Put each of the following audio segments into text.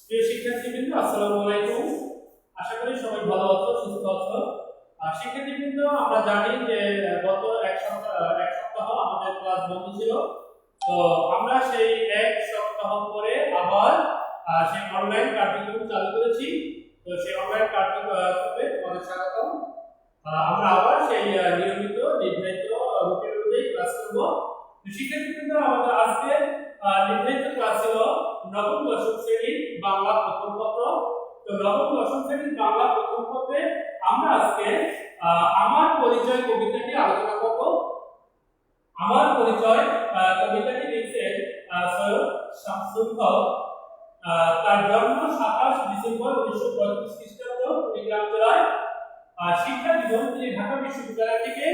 প্রিয় শিক্ষার্থীবৃন্দ, আসসালামু আলাইকুম। আশা করি সবাই ভালো আছো, সুস্থ আছো। শিক্ষার্থীবৃন্দ, আমরা জানি যে গত এক সপ্তাহ আমাদের ক্লাস বন্ধ ছিল। তো আমরা সেই এক সপ্তাহ পরে আবার সেই অনলাইন কার্যক্রম চালু করেছি। তো সেই অনলাইন কার্যক্রমে তোমাদের স্বাগতম। আমরা আবার সেই নিয়মিত নির্ধারিত রুটিন অনুযায়ী ক্লাস করব। শিক্ষার্থীবৃন্দ, আমাদের আজকে নির্ধারিত ক্লাস ছিল নবম দশম শ্রেণীর বাংলা প্রথম পত্র। তো নবম দশম শ্রেণীর বাংলা প্রথম পত্রে আমরা আজকে আমার পরিচয় কবিতাটি আলোচনা করব। আমার পরিচয় কবিতাটি লিখছেন সৈয়দ শামসুল হক। তার জন্ম 27 ডিসেম্বর 1935 খ্রিস্টাব্দ কুড়িগ্রাম জেলায়। শিক্ষা জীবন তিনি ঢাকা বিশ্ববিদ্যালয় থেকে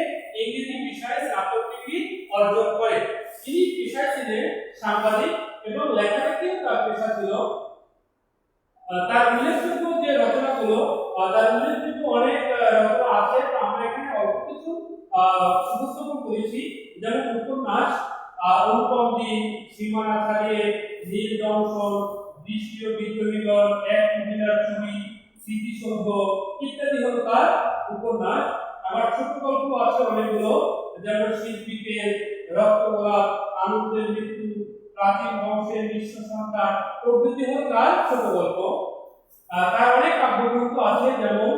ইংরেজি বিষয়ে স্নাতক ডিগ্রি অর্জন করেন। তিনি পেশায় ছিলেন সাংবাদিক এবং লেখালেখিও তার পেশা ছিল। তার উল্লেখযোগ্য যে রচনাগুলো, তার উল্লেখযোগ্য অনেক রচনা আছে। তো আমরা এখানে অল্প কিছু উপস্থাপন করেছি, যেমন উপন্যাস, অনুপম দিন, সীমানা ছাড়িয়ে, নীল দংশন, দৃষ্টীয় বিদ্রোহীগণ, এক মহিলার ছবি, স্মৃতিসৌধ ইত্যাদি হলো তার উপন্যাস। আবার ছোট গল্প আছে অনেকগুলো, যেমন শিল্পীকে, রক্তগোলাপ, আনন্দের মৃত্যু, প্রাচীন বংশের নিঃস্ব সন্তান প্রভৃতি হলো তার ছোট গল্প। তার অনেক কাব্যগ্রন্থ আছে, যেমন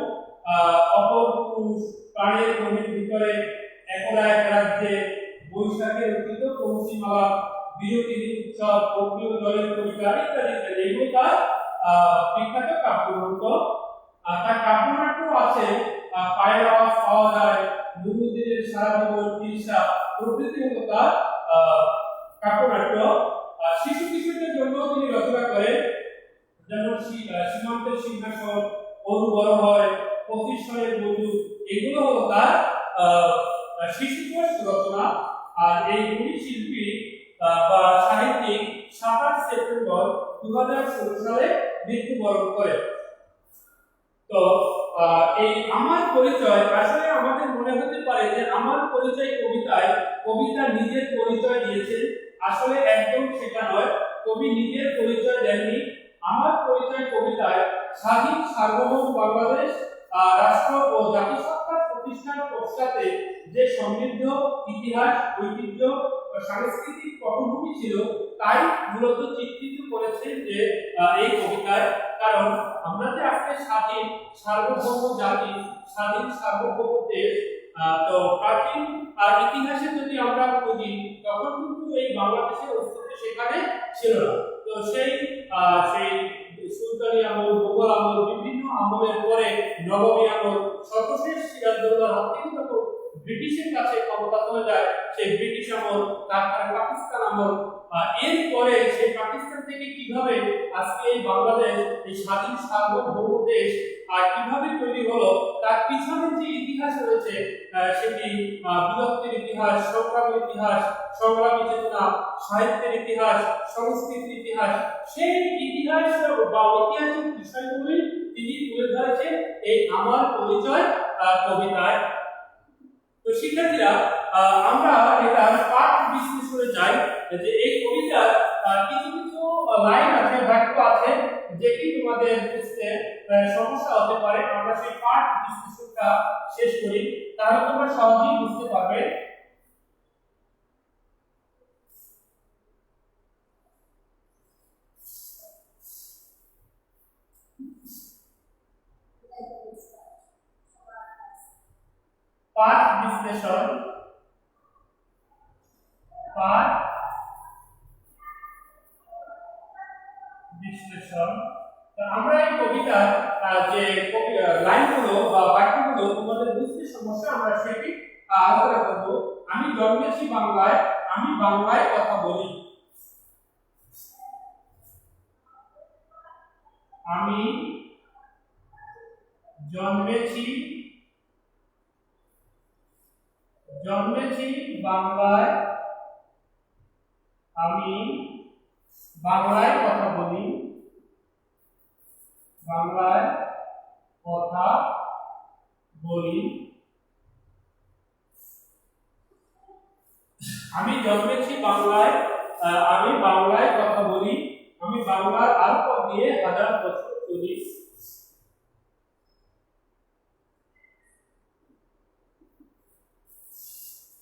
অপর পুরুষ, প্রাণের গভীর ভিতরে, একলা এক রাজ্যে, বৈশাখের অতীত কৌশিমালা, বিরতির উৎসব, অগ্নিয় জলের কবিতা ইত্যাদি ইত্যাদি এগুলো তার বিখ্যাত কাব্যগ্রন্থ। তার কাব্যনাট্য আছে, পায়ের আওয়াজ পাওয়া যায়, নুরুদ্দিনের সারা জীবন, ঈর্ষা প্রভৃতি হলো তার কাব্যনাট্য। শিশু কিশোরদের জন্য তিনি রচনা করেন, যেমন সীমান্তের সিংহাসন, অনু বড় হয়, 25 সালের মজুর, এগুলো হলো তার শিশুতোষ রচনা। আর এই দুই শিল্পী বা সাহিত্যিক 27 সেপ্টেম্বর 2016 সালে মৃত্যুবরণ করে। তো এই আমার পরিচয়, আসলে আমাদের মনে হতে পারে যে আমার পরিচয় কবিতায় কবিতা নিজের পরিচয় দিয়েছেন। আসলে একদম সেটা নয়, কবি নিজের পরিচয় দেননি। আমার পরিচয় কবিতায় স্বাধীন সার্বভৌম বাংলাদেশ রাষ্ট্র ও জাতিসত্তার প্রতিষ্ঠার পশ্চাতে যে সমৃদ্ধ ইতিহাস, ঐতিহ্য ও সাংস্কৃতিক পটভূমি ছিল তাই মূলত চিত্রিত করেছেন যে এই কবিতায়। কারণ আমরা যে আজকে স্বাধীন সার্বভৌম জাতি, স্বাধীন সার্বভৌম দেশ, তো প্রাচীন ইতিহাসে যদি আমরা খুঁজি তখন কিন্তু এই বাংলাদেশের অস্তিত্ব সেখানে ছিল না। তো সেই সুলতানি আমল, মুঘল আমল, বিভিন্ন আমলের পরে নবমী আমল, সর্বশেষ সিরাজদৌল্লার হাত থেকে যখন ব্রিটিশের কাছে ক্ষমতা চলে যায়, সেই ব্রিটিশ আমল, তারপরে পাকিস্তান আমল, এরপরে সেই পাকিস্তান থেকে কিভাবে আজকে এই বাংলাদেশ, এই স্বাধীন সার্বভৌম দেশ কিভাবে তৈরি হলো, তার পিছনে যে ইতিহাস রয়েছে সেটি বিভক্তির ইতিহাস, সংগ্রামের ইতিহাস, সংগ্রামী চেতনা, সাহিত্যের ইতিহাস, সংস্কৃতির ইতিহাস, সেই ইতিহাস বা ঐতিহাসিক বিষয়গুলি তিনি তুলে ধরেছেন এই আমার পরিচয় কবিতায়। তো শিক্ষার্থীরা, আমরা এটার পাঠ বিশ্লেষণে যাই। যে এই কবিতার কিছু কিছু লাইন আছে, বাক্য আছে যেটি তোমাদের বুঝতে সমস্যা হতে পারে। আমরা সেই পাঠ বিশ্লেষণটা শেষ করি, তাহলে তোমরা সহজেই বুঝতে পারবে। পাঠ বিশ্লেষণ, পাঠ বিশ্লেষণ। আমরা এই কবিতার যে লাইনগুলো বা বাক্যগুলো তোমাদের বুঝতে সমস্যা, আমরা সেটি আলোচনা করব। আমি জন্মেছি বাংলায়, আমি বাংলায় কথা বলি। আমি জন্মেছি বাংলায়, আমি বাংলায় কথা বলি, বাংলায় কথা বলি। আমি জন্মেছি বাংলায়, আমি বাংলায় কথা বলি, আমি বাংলার আলফা দিয়ে হাজার বছর চলি।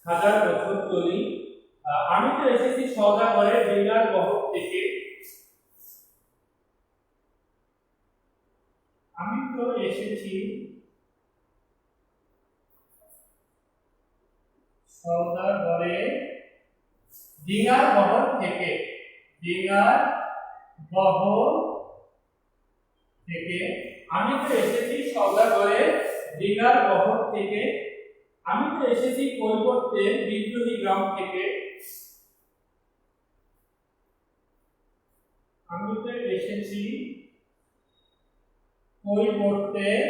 হাজার বছর চলি। আমি তো এসেছি সওদাগরের ডিঙ্গার বহর থেকে। আমি তো এসেছি সওদাগরের ডিঙ্গার বহর থেকে। ডিঙ্গার বহর থেকে। আমি তো এসেছি সওদাগরের ডিঙ্গার বহর থেকে। আমি তো এসেছি কৈবর্তের বিদ্রোহী গ্রাম থেকে। আমি তো এসেছি কৈবর্তের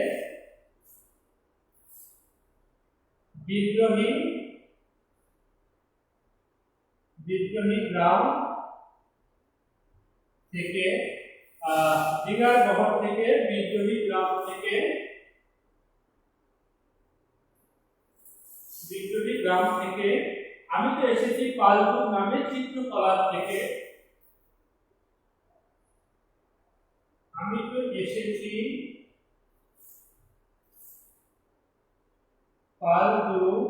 বিদ্রোহী গ্রাম থেকে। ডিঙ্গার বহর থেকে, বিদ্রোহী গ্রাম থেকে। বিদ্রোহী গ্রাম থেকে। আমি তো এসেছি পালযুগ নামে চিত্রকলার থেকে। আমি তো এসেছি পালযুগ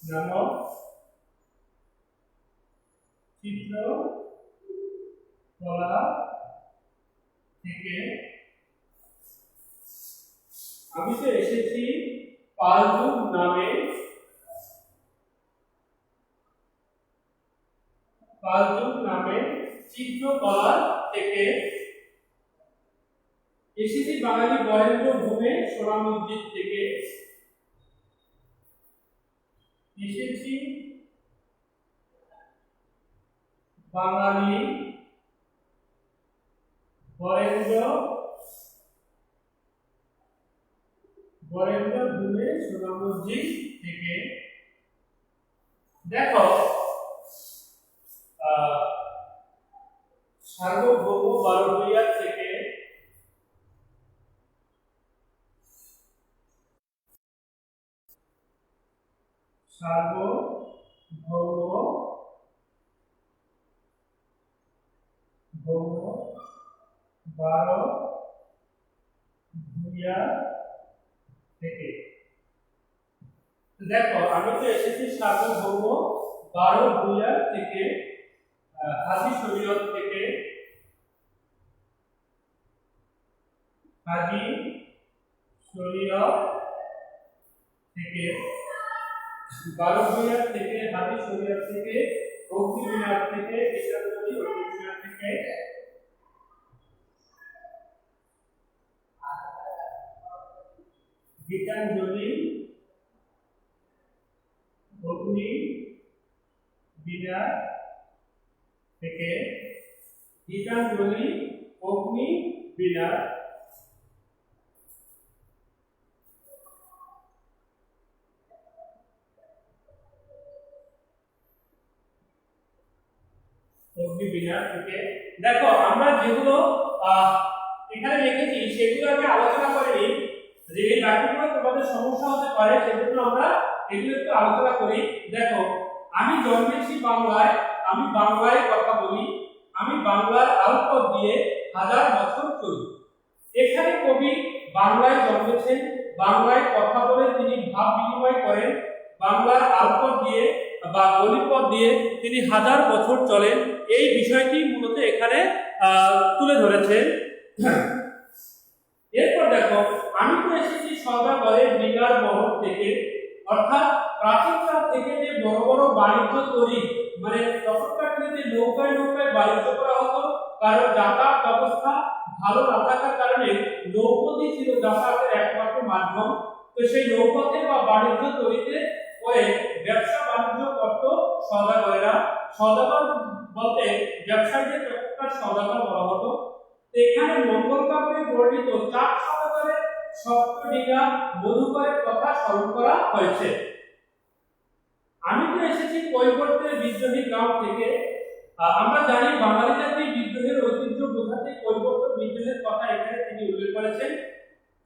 নামক চিত্রকলা থেকে। আমি তো এসেছি পালযুগ নামে চিত্রকলা থেকে। এসেছি বাঙালি বরেন্দ্র ভূমে সোনা মসজিদ থেকে। এসেছি বাঙালি বরেন্দ্র ভূমে সোনা মসজিদ থেকে। দেখো সার্বভৌম বারোবিয়ার থেকে। বারোবিয়ার থেকে। দেখো আমি তো এসেছি সার্বভৌম বারোবিয়ার থেকে। হাজী শরীয়ত থেকে। হাজী শরীয়ত থেকে। বারোবিয়ার থেকে, হাজী শরীয়ত থেকে, অগ্নিমিনার থেকে, গীতাঞ্জলি অগ্নিমিনার থেকে। গীতাঞ্জলি অগ্নিমিনার থেকে। গীতাঞ্জলি অগ্নিমিনার। অগ্নিমিনার থেকে। দেখো আমরা যেগুলো এখানে লিখেছি সেগুলো আমি আলোচনা করিনি। যে এই বাক্যগুলো তোমাদের সমস্যা হতে পারে সেজন্য আমরা এগুলো একটু আলোচনা করি। দেখো আমি জন্মেছি বাংলায়, আমি বাংলায় কথা বলি, আমি বাংলার আলপথ দিয়ে হাজার বছর চলি। এখানে কবি বাংলায় জন্মেছেন, বাংলায় কথা বলে তিনি ভাব বিনিময় করেন, বাংলার আলপথ দিয়ে বা গলিপথ দিয়ে তিনি হাজার বছর চলেন, এই বিষয়টি মূলত এখানে তুলে ধরেছেন। এরপর দেখো আমি তো এসেছি সওদাগরের ডিঙ্গার বহর থেকে। অর্থাৎ প্রাচীনকাল থেকে যে বড় বড় বাণিজ্য তৈরি, মানে তখনকার দিনে নৌকায় বাণিজ্য করা হতো, কারণ যাতায়াত ব্যবস্থা ভালো না থাকার কারণে নৌপথই ছিল যাতায়াতের একমাত্র মাধ্যম। তো সেই নৌপথে বা বাণিজ্য তৈরিতে করে ব্যবসা বাণিজ্য করত সওদাগরেরা। সওদাগর বলতে ব্যবসায়ীদের তখনকার সওদাগর বলা হতো। এখানে মঙ্গল কাব্যে বর্ণিত 4 সওদাগরের সপ্তডিঙ্গা মধুকরের কথা স্মরণ করা হয়েছে। আমি তো এসেছি কৈবর্তের বিদ্রোহী গ্রাম থেকে। আমরা জানি বাঙালি জাতির বিদ্রোহের ঐতিহ্য বোঝাতে কৈবর্ত বিদ্রোহের কথা এখানে তিনি উল্লেখ করেছেন।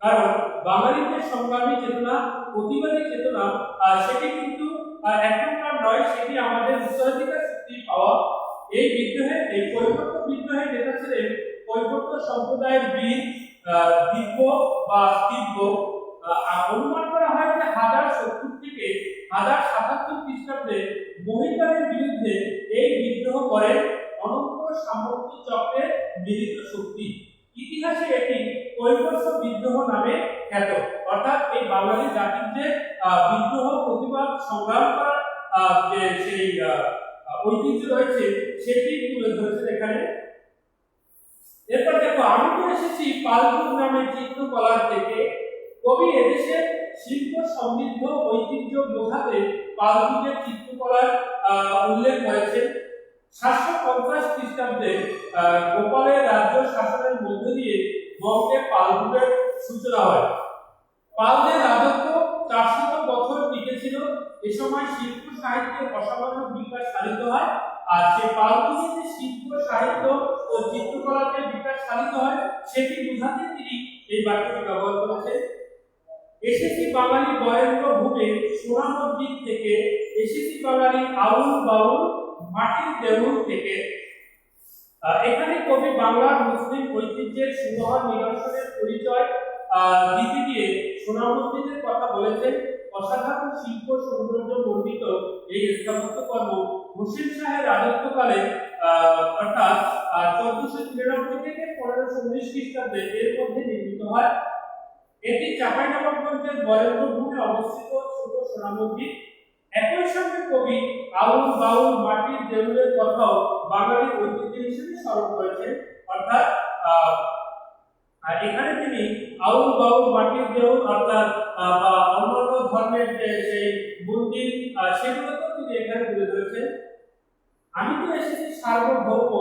কারণ বাঙালিদের সংগ্রামী চেতনা, প্রতিবাদী চেতনা সেটি কিন্তু এক নম্বর নয়, সেটি আমাদের উত্তরাধিকার সূত্রে পাওয়া। এই বিদ্রোহে, এই কৈবর্ত বিদ্রোহের নেতা ছিলেন কৈবর্ত সম্প্রদায়ের বীর দিব্য বা দিব্য। অনুমান করা হয় যে 1070 থেকে 1077 খ্রিস্টাব্দে মহিলাদের বিরুদ্ধে এই বিদ্রোহ করেন অনন্ত সামন্ত চক্রের মিলিত শক্তি। ইতিহাসে এটি কৈবর্ত বিদ্রোহ নামে খ্যাত। অর্থাৎ এই বাঙালি জাতির যে বিদ্রোহ প্রতিবাদ সংগ্রাম করার যে সেই ঐতিহ্য রয়েছে সেটি তুলে ধরেছেন এখানে। এরপর দেখো, আমি তো এসেছি পালপুর নামে চিত্রকলার থেকে। কবি এদেশের শিল্প সমৃদ্ধ ঐতিহ্য বোঝাতে পালযুগের চিত্রকলার উল্লেখ করেছেন। 750 খ্রিস্টাব্দে গোপালের রাজ্য শাসনের মধ্য দিয়ে বঙ্গে পালযুগের সূচনা হয়। পালদের রাজত্ব 400 বছর টিকেছিল। এ সময় শিল্প সাহিত্যের অসামান্য বিকাশ সাধিত হয়। আর সেই পালযুগে যে শিল্প সাহিত্য ও চিত্রকলাতে বিকাশ সাধিত হয় সেটি বোঝাতে তিনি এই বাক্যটি ব্যবহার করেছেন। এসেছি বাঙালি বরেন্দ্র ভূমে সোনা মসজিদ থেকে, এসেছি বাঙালি আউল বাউল মাটির দেউল থেকে। এখানে কবি বাংলার মুসলিম ঐতিহ্যের সুমহান নিদর্শনের পরিচয় দিতে গিয়ে সোনা মসজিদের কথা বলেছেন। অসাধারণ শিল্প সৌন্দর্য মণ্ডিত এই স্থাপত্যকর্ম হোসেন শাহের রাজত্বকালে অর্থাৎ 1493 থেকে 1519 খ্রিস্টাব্দে এর মধ্যে নির্মিত হয়। এটি চাঁপাইনবাবগঞ্জের বরেন্দ্র ভূমে অবস্থিত ছোট সোনা মসজিদ। একই সঙ্গে কবি আউল বাউল মাটির দেউলের কথাও বাঙালির ঐতিহ্য হিসেবে স্মরণ করেছেন। অর্থাৎ এখানে তিনি আউল বাউল মাটির দেউল অর্থাৎ অন্যান্য ধর্মের যে সেই মন্দির সেগুলোকেও তিনি এখানে তুলে ধরেছেন। আমি তো এসেছি সার্বভৌম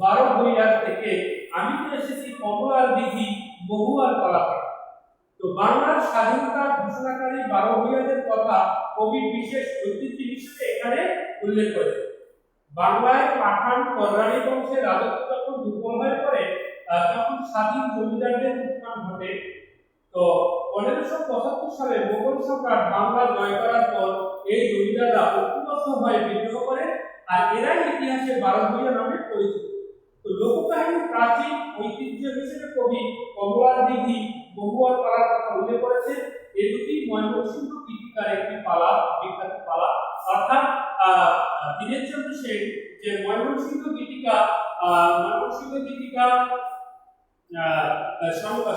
12 ভূঁইয়ার থেকে, আমি তো এসেছি কমলার দিঘি মহুয়ার কলা থেকে। তো বাংলার স্বাধীনতা ঘোষণাকারী 12 ভূঁইয়াদের কথা কবি বিশেষ ঐতিহ্য হিসেবে এখানে উল্লেখ করেছেন। বাংলায় পাঠান কল্যাণী বংশের রাজত্ব যখন দুর্বল হয়ে পড়ে তখন স্বাধীন জমিদারদের উত্থান ঘটে। তো 1575 সালে মোগল সম্রাট বাংলা জয় করার পর এই জমিদাররা ঐক্যবদ্ধ হয়ে বিদ্রোহ করে, আর এরাই ইতিহাসে 12 ভূঁইয়া নামে পরিচিত। তো লোককাহিনী প্রাচীন ঐতিহ্য হিসেবে কবি কমলার দিঘি মহুয়ার পালার কথা উল্লেখ করেছেন। এই দুটি ময়মনসিংহ গীতিকার একটি পালা, বিখ্যাত পালা। অর্থাৎ দীনেশচন্দ্র সেন যে ময়মনসিংহ গীতিকা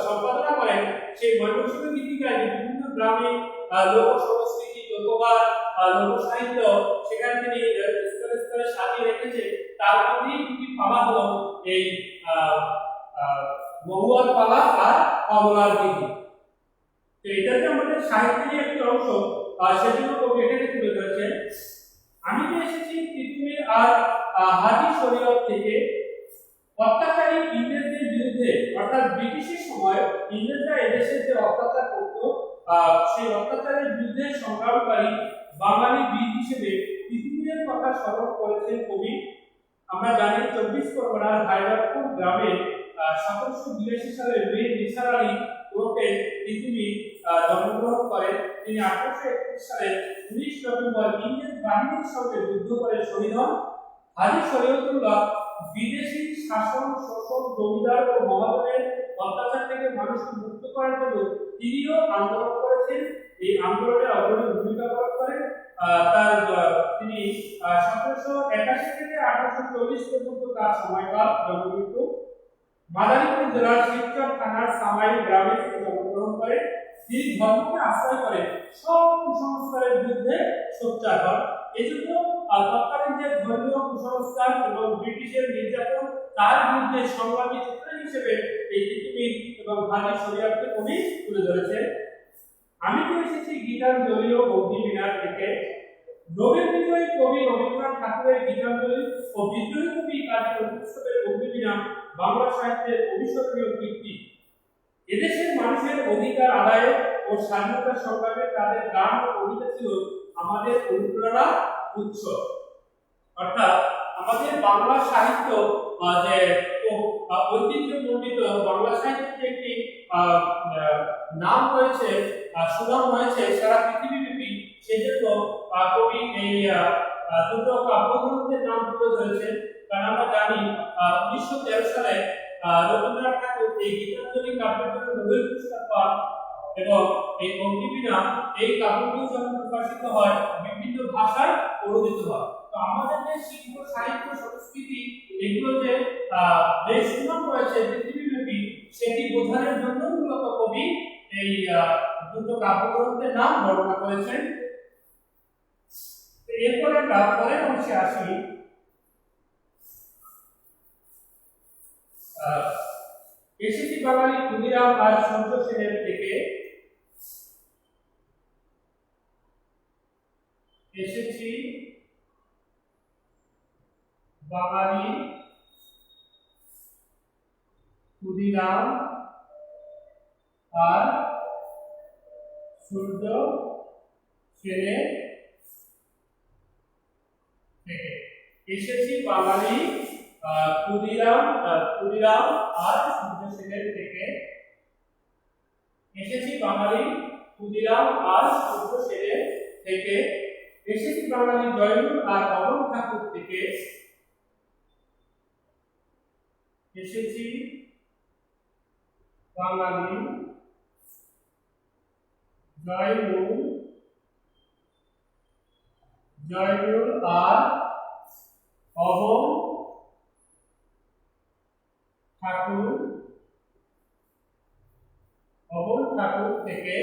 সম্পাদনা করেন, সেই ময়মনসিংহ গীতিকায় বিভিন্ন গ্রামে লোক সংস্কৃতি, লোকগান, লোক সাহিত্য সেখানে তিনি স্তরে স্তরে সাজিয়ে রেখেছে। তার মধ্যেই দুটি পালা হলো এই মহুয়ার পালা আর কমলার দিঘি। তো এটা যে আমাদের সাহিত্যের একটি অংশ, সেজন্য কবি এটাকে তুলে ধরেছেন। আমি তো এসেছি তিতুমির আর হাজি শরীয়ত থেকে। অত্যাচারী ইংরেজদের বিরুদ্ধে, অর্থাৎ ব্রিটিশের সময় ইংরেজরা এদেশে যে অত্যাচার করত সেই অত্যাচারের বিরুদ্ধে সংগ্রামকারী বাঙালি বীর হিসেবে তিতুমিরের কথা স্মরণ করেছেন কবি। আমরা জানি 24 পরগনার হায়দারপুর গ্রামে 1782 সালে মীর নিসার আলী ওরফে তিতুমির জন্মগ্রহণ করেন। তিনি 1831 সালে 19 নভেম্বর ইংরেজ বাহিনীর সঙ্গে যুদ্ধ করে শহীদ হন। হাজী শরীয়তুল্লাহ বিদেশি শাসন, শোষণ, জমিদার ও মহাজনের অত্যাচার থেকে মানুষকে মুক্ত করার জন্য তিনিও আন্দোলন করেছেন। এই আন্দোলনে অগ্রণী ভূমিকা পালন করেন। তিনি 1781 থেকে 1840 পর্যন্ত তার সময়কাল, জন্মমৃত্যু। মাদারীপুর জেলার শিবচর থানার সামাইল গ্রামে তিনি জন্মগ্রহণ করেন। তিনি ধর্মকে আশ্রয় করে সব কুসংস্কারের বিরুদ্ধে সোচ্চার হন। এজন্য তৎকালীন যে ধর্মীয় কুসংস্কার এবং ব্রিটিশের নির্যাতন তার বিরুদ্ধে সংগ্রামী চিত্র হিসেবে এই তিতুমির এবং হাজী শরীয়তকে কবি তুলে ধরেছেন। আমি তো এসেছি গীতাঞ্জলি ও অগ্নিবীণার থেকে। নোবেল বিজয়ী কবি রবীন্দ্রনাথ ঠাকুরের গীতাঞ্জলি ও বিদ্রোহী কবি কাজী নজরুল ইসলামের অগ্নিবীণা বাংলা সাহিত্যের অবিস্মরণীয় কীর্তি। এদেশের মানুষের অধিকার আদায় ও স্বাধীনতা সংগ্রামে তাদের গান ও কবিতা ছিল আমাদের অনুপ্রেরণা উৎস। অর্থাৎ আমাদের বাংলা সাহিত্য যে ঐতিহ্যমণ্ডিত বাংলা সাহিত্যের একটি নাম রয়েছে, সুনাম রয়েছে সারা পৃথিবীব্যাপী, সেজন্য কবি এই দুটো কাব্যগ্রন্থের নাম তুলে ধরেছেন। কারণ আমরা জানি 1913 সালে রবীন্দ্রনাথ ঠাকুর এই গীতাঞ্জলি কাব্যের জন্য নোবেল পুরস্কার পান এবং এই অগ্নিবীণা এই কাব্যটি যখন প্রকাশিত হয় বিভিন্ন ভাষায় অনুদিত হয়। তো আমাদের যে শিল্প সাহিত্য সংস্কৃতি এগুলো যে বেশ সুনাম রয়েছে পৃথিবীব্যাপী সেটি বোঝানোর জন্য মূলত কবি এই দুটো কাব্যগ্রন্থের নাম বর্ণনা করেছেন। এরপরে আমরা পরের অংশে আসি। এসেছি বাঙালি ক্ষুদিরাম আর সূর্য সেনের থেকে। এসেছি বাঙালি ক্ষুদিরাম আর সূর্য সেনের থেকে। এসেছি বাঙালি ক্ষুদিরাম আর সূর্য সেনের থেকে। এসেছি বাঙালি ক্ষুদিরাম আর সূর্য সেনের থেকে। এসেছি বাঙালি জয়নুল আর অমর ঠাকুর থেকে। এসেছি বাঙালি জয়নুল আর অমর ঠাকুর থেকে।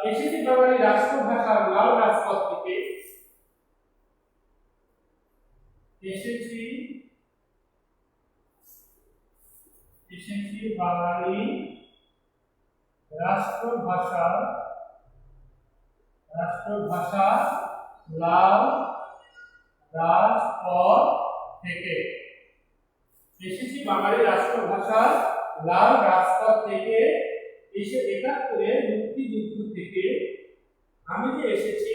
এসেছি বাঙালি রাষ্ট্রভাষার লাল রাজপথ থেকে। এসেছি বাঙালি রাষ্ট্রভাষার লাল রাজপথ থেকে। এসেছি বাঙালি রাষ্ট্রভাষার লাল রাজপথ থেকে। এসে 71 মুক্তিযুদ্ধ থেকে। আমি যে এসেছি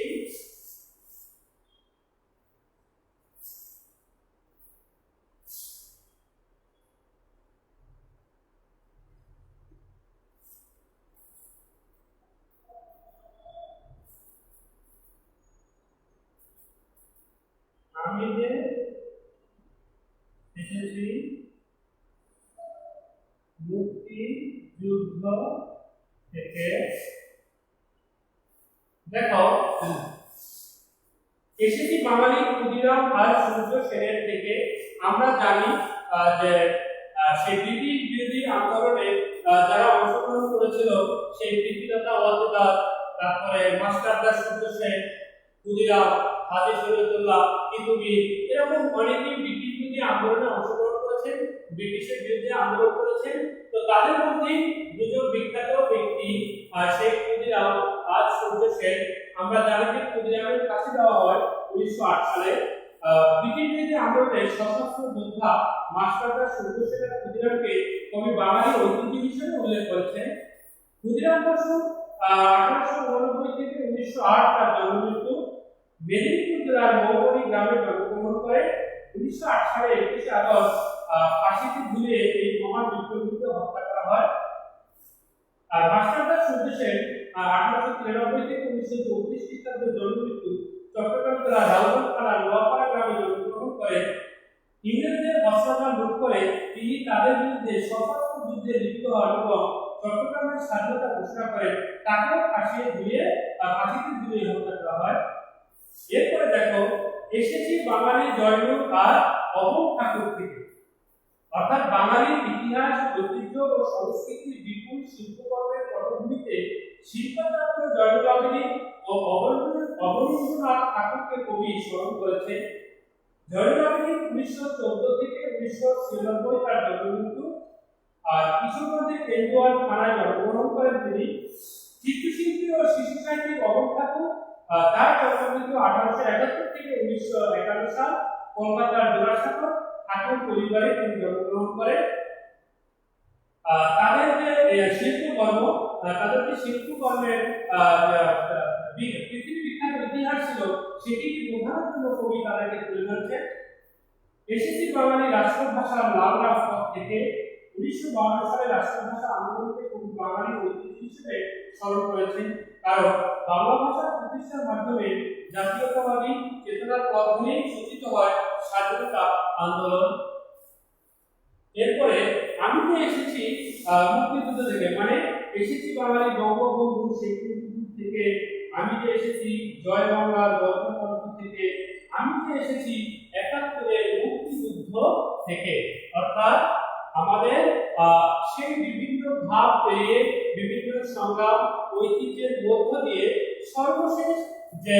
মুক্তিযুদ্ধ থেকে। দেখো, এসেছি বাঙালি ক্ষুদিরাম আর সূর্য সেনের থেকে। আমরা জানি যে সেই ব্রিটিশ বিরোধী আন্দোলনে যারা অংশগ্রহণ করেছিল সেই পিতৃদাতা ওয়ালদার, তারপরে মাস্টারদা সূর্য সেন, ক্ষুদিরাম, হাজী শরীয়তুল্লাহ, কিতুবী, এরকম অনেকেই ব্রিটিশ বিরোধী আন্দোলনে অংশগ্রহণ করেছেন, ব্রিটিশের বিরুদ্ধে আন্দোলন করেছেন। তো তাদের মধ্যে দুজন বিখ্যাত ব্যক্তি শেখ ক্ষুদিরাম আর সূর্য সেন। আমরা জানি যে ক্ষুদিরামের ফাঁসি দেওয়া হয় 1908 সালে। ব্রিটিশ বিরোধী আন্দোলনে সশস্ত্র যোদ্ধা মাস্টারদা সূর্য সেন ক্ষুদিরামকে কবি বাঙালি ঐতিহ্য হিসেবে উল্লেখ করেছেন। ক্ষুদিরাম বসু 1889 থেকে 1908 তার জন্মমৃত্যু। মেদিনীপুর জেলার মৌবনি গ্রামে জন্মগ্রহণ করে। 1908 সালে 21 আগস্ট ফাঁসিতে ঝুলিয়ে এই মহান বিপ্লবীকে হত্যা করা হয়। আর মাস্টারদা সূর্য সেন 1893 থেকে 1934 খ্রিস্টাব্দে জন্মমৃত্যু। চট্টগ্রাম জেলার রাউজান থানার নোয়াপাড়া গ্রামে জন্মগ্রহণ করে। ইংরেজদের অস্ত্রাগার লুট করে তিনি তাদের বিরুদ্ধে সশস্ত্র যুদ্ধে লিপ্ত হন এবং চট্টগ্রামের স্বাধীনতা ঘোষণা করেন। তাকেও ফাঁসিতে ঝুলিয়ে হত্যা করা হয়। এরপরে দেখো, এসেছি বাঙালি জয়নুল আর অমর ঠাকুর থেকে। অর্থাৎ বাঙালির ইতিহাস, ঐতিহ্য ও সংস্কৃতির বিপুল শিল্পকর্মের পটভূমিতে শিল্পাচার্য জয়নুল আবেদীন ও অবনীন্দ্রনাথ ঠাকুরকে কবি স্মরণ করেছেন। জয়নুল আবেদীন 1914 থেকে 1996 তার জন্মমৃত্যু। আর কিশোরগঞ্জের কেন্দুয়ার থানায় জন্মগ্রহণ করেন তিনি। চিত্রশিল্পী ও শিশু সাহিত্যিক অমর ঠাকুর তার জন্মমৃত্যু 1871 থেকে 1951 সাল। কলকাতার জোড়াসাঁকো ঠাকুর পরিবারে তিনি জন্মগ্রহণ করেন। তাদের যে শিল্পকর্মের পৃথিবী বিখ্যাত ইতিহাস ছিল সেটি বোঝানোর জন্য কবি তাদেরকে তুলে ধরেছেন। এসেছি বাঙালি রাষ্ট্রভাষার লাল রাজপথ থেকে। 1952 সালে রাষ্ট্রভাষা আন্দোলনকে কবি বাঙালি ঐতিহ্য হিসেবে স্মরণ করেছেন। কারণ বাংলা ভাষা প্রতিষ্ঠার মাধ্যমে জাতীয়তাবাদী চেতনার পথ ধরেই সূচিত হয় স্বাধীনতা আন্দোলন। এরপরে আমি তো এসেছি মুক্তিযুদ্ধ থেকে, মানে এসেছি বাঙালি বঙ্গবন্ধু শেখ মুজিব থেকে, আমি যে এসেছি জয় বাংলার গণতন্ত্র থেকে, আমি যে এসেছি ৭১-এর মুক্তিযুদ্ধ থেকে। অর্থাৎ আমাদের সেই বিভিন্ন ধাপ পেরিয়ে বিভিন্ন সংগ্রাম ঐতিহ্যের মধ্য দিয়ে সর্বশেষ যে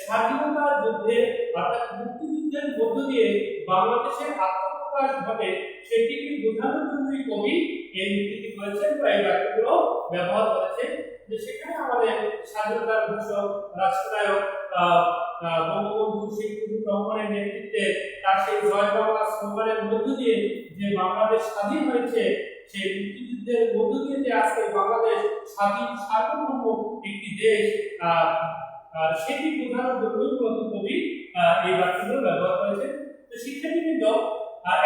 স্বাধীনতা যুদ্ধে অর্থাৎ মুক্তিযুদ্ধের মধ্য দিয়ে বাংলাদেশের আত্মপ্রকাশ ঘটে, সেটিকে বোঝানোর জন্যই কবি এই উক্তিটি করেছেন বা এই বাক্যগুলো ব্যবহার করেছেন। যে সেখানে আমাদের স্বাধীনতার ঘোষক রাষ্ট্রনায়ক বঙ্গবন্ধু শেখ মুজিবুর রহমানের নেতৃত্বে তার সেই জয় বাংলা স্লোগানের মধ্য দিয়ে যে বাংলাদেশ স্বাধীন হয়েছে, সেই মুক্তিযুদ্ধের মধ্য দিয়ে যে আজকে বাংলাদেশ স্বাধীন সার্বভৌম একটি দেশ, সেটি বোঝানোর জন্যই কবি এই বাক্যগুলো ব্যবহার করেছেন। তো শিক্ষার্থীবৃন্দ,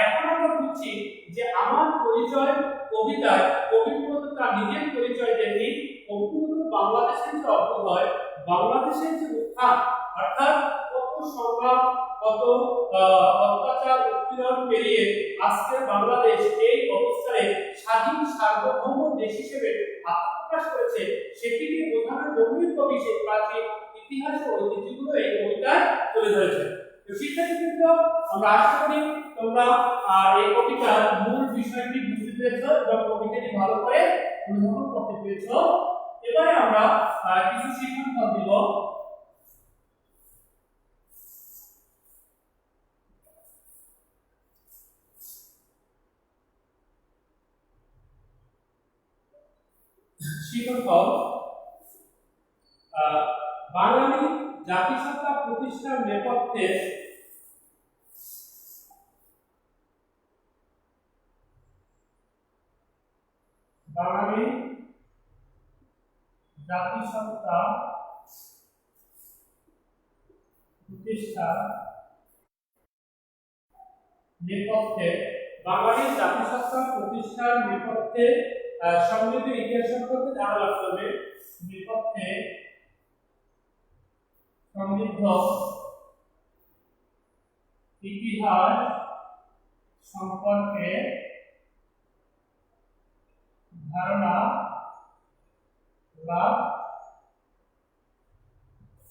এখন আমরা বুঝছি যে আমার পরিচয় কবিতায় কবি মূলত তার নিজের পরিচয় দেননি, কবি বাংলাদেশের যে অভ্যুদয়, বাংলাদেশের যে উত্থান, অর্থাৎ কত সংগ্রাম, কত অত্যাচার উৎপীড়ন পেরিয়ে আজকে বাংলাদেশ এই অবস্থায় স্বাধীন সার্বভৌম দেশ হিসেবে আত্মপ্রকাশ করেছে, সেটিকে বোঝানোর জন্যই কবি সেই প্রাচীন ইতিহাস ও ঐতিহ্যগুলো এই কবিতায় তুলে ধরেছেন। তো শিক্ষার্থীবৃন্দ, আমরা আশা করি তোমরা এই কবিতার মূল বিষয়টি বুঝতে পেরেছ এবং কবিতাটি ভালো করে অনুধাবন করতে পেরেছ। এবারে আমরা কিছু শিক্ষণ দিব। শিক্ষণ বাঙালি জাতিসত্তা প্রতিষ্ঠার নেপথ্যে বাঙালি জাতিসত্তা প্রতিষ্ঠার নেপথ্যে সমৃদ্ধ ইতিহাস সম্পর্কে ধারণা রাখতে হবে। নেপথ্যে সমৃদ্ধ ইতিহাস সম্পর্কে ধারণা লাভ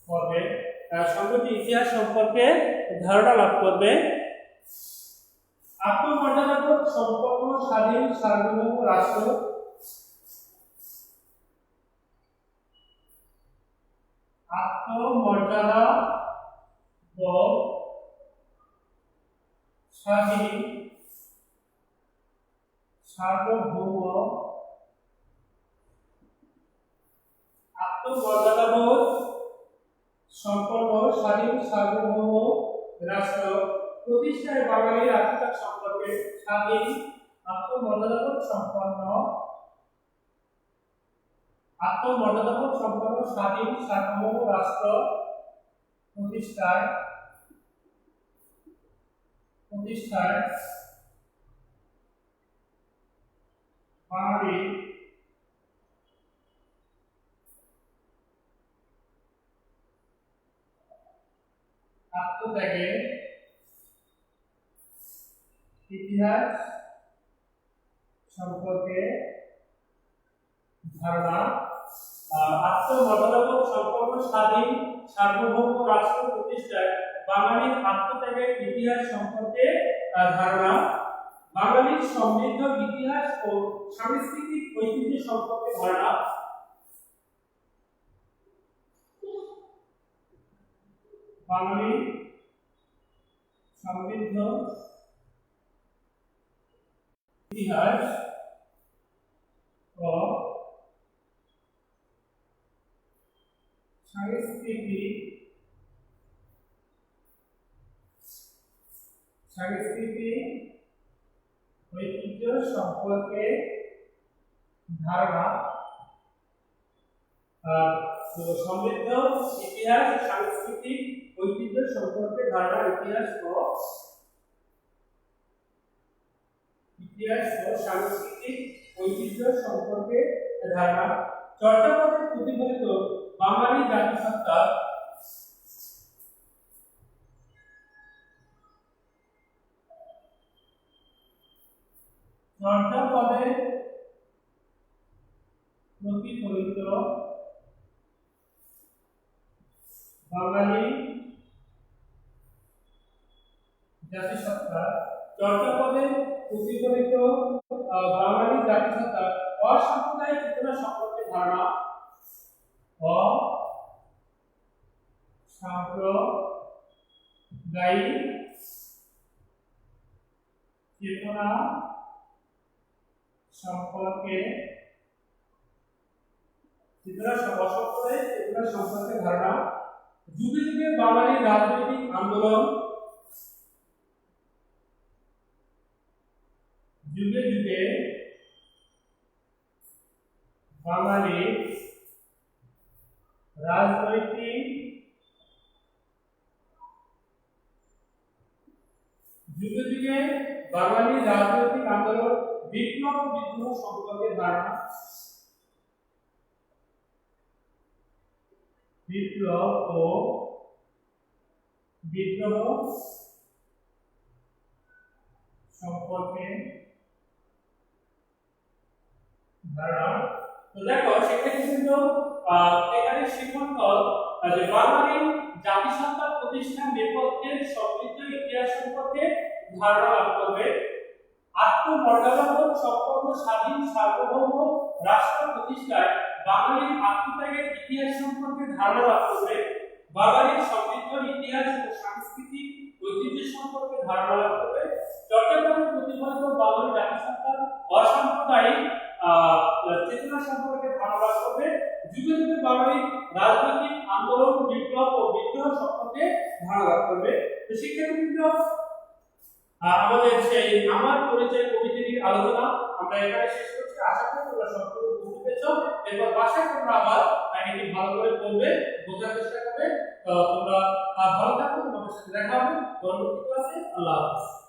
করবে। সমৃদ্ধ ইতিহাস সম্পর্কে ধারণা লাভ করবে। আত্মমর্যাদাবোধ সম্পন্ন স্বাধীন সার্বভৌম রাষ্ট্র, আত্মমর্যাদাবোধ স্বাধীন সার্বভৌম, আত্মমর্যাদাবোধ সম্পন্ন স্বাধীন সার্বভৌম রাষ্ট্র প্রতিষ্ঠায় বাঙালির আত্মত্যাগ সম্পর্কে স্বাধীন আত্মমর্যাদাবোধ সম্পন্ন স্বাধীন সার্বভৌম রাষ্ট্র প্রতিষ্ঠায় বাঙালি আত্মত্যাগের ইতিহাস সম্পর্কে ধারণা, আত্মমর্যাদাবোধ সম্পন্ন স্বাধীন সার্বভৌম রাষ্ট্র প্রতিষ্ঠায় বাঙালির আত্মত্যাগের ইতিহাস সম্পর্কে ধারণা, বাঙালির সমৃদ্ধ ইতিহাস ও সাংস্কৃতিক ঐতিহ্য সম্পর্কে ধারণা, বাঙালির সমৃদ্ধ ইতিহাস ও সাংস্কৃতিক ঐতিহ্য সম্পর্কে ধারণা, সমৃদ্ধ ইতিহাস সাংস্কৃতিক ঐতিহ্য সম্পর্কে ধারণা, ইতিহাস ও সাংস্কৃতিক ঐতিহ্য সম্পর্কে ধারণা। চর্যাপদে প্রতিফলিত বাঙালি জাতিসত্তার চর্যাপদে প্রতিফলিত বাঙালি জাতিসত্তা চর্যাপদে প্রতিফলিত বাঙালি জাতিসত্তা অসাম্প্রদায়িক চেতনা সম্পর্কে ধারণা অসাম্প্রদায়িক চেতনা সম্পর্কে ধারণা যুগে যুগে বাঙালি রাজনৈতিক আন্দোলন যুগে যুগে বাঙালি রাজনৈতিক আন্দোলন বিপ্লব ও বিদ্রোহ সম্পর্কে ধারণা বিপ্লব ও বিদ্রোহ সম্পর্কে ধারণা। তো দেখো সেক্ষেত্রে কিন্তু এখানে শিক্ষণফল যে বাঙালি জাতিসত্তা প্রতিষ্ঠান নেপথ্যে সমৃদ্ধ ইতিহাস সম্পর্কে ধারণা লাভ করবে, আত্মমর্যাদাবোধ সম্পন্ন স্বাধীন সার্বভৌম রাষ্ট্র প্রতিষ্ঠায় বাঙালির আত্মত্যাগের ইতিহাস সম্পর্কে ধারণা লাভ করবে, বাঙালির সমৃদ্ধ ইতিহাস ও সাংস্কৃতিক ঐতিহ্য সম্পর্কে ধারণা লাভ করবে, চট্টগ্রামের প্রতিফলিত বাঙালি জাতিসত্তার অসাম্প্রদায়িক চেতনা সম্পর্কে ধারণা লাভ করবে, যুগে যুগে বাঙালি রাজনৈতিক আন্দোলন বিপ্লব ও বিদ্রোহ সম্পর্কে ধারণা লাভ করবে। তো শিক্ষার্থীবৃন্দ আমাদের সেই আমার পরিচয় কবিতাটির আলোচনা আমরা এখানে শেষ করছি। আশা করি তোমরা সম্পূর্ণ বুঝতে পেরেছো। এরপর বাসায় তোমরা আবার এটি ভালো করে পড়বে, বোঝার চেষ্টা করবে। তো তোমরা ভালো থাকো, তোমাদের সাথে দেখা হবে পরবর্তী ক্লাসে। আল্লাহ হাফেজ।